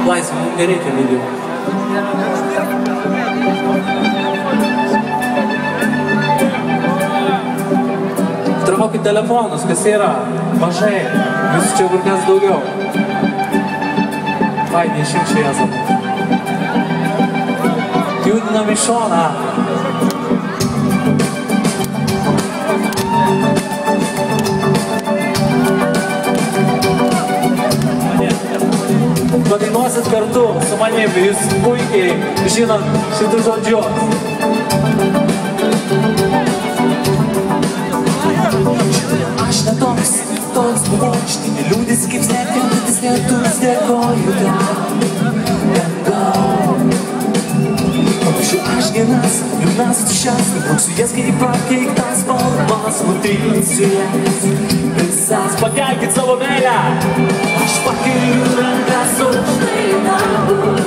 Laisvė, nereikia video. Traukit telefonus, kas yra mažai, jūs čia kur kas daugiau. Vai, neišimčiai esam. Judinam į šoną. Padainuosit kartu su manimi, jūs puikiai žinot šitus žodžius. Aš netoks buvau, štai liūdis kaip snekantis lietus, dėkoju dangau. Pavyzdžiu, aš vienas, liūdnas tuščias, nubrauksiu jas kaip prakeiktas spalvas, nutrysiu jas visas. Pakelkit savo meilę! Aš pakeliu rankas už tai dangų.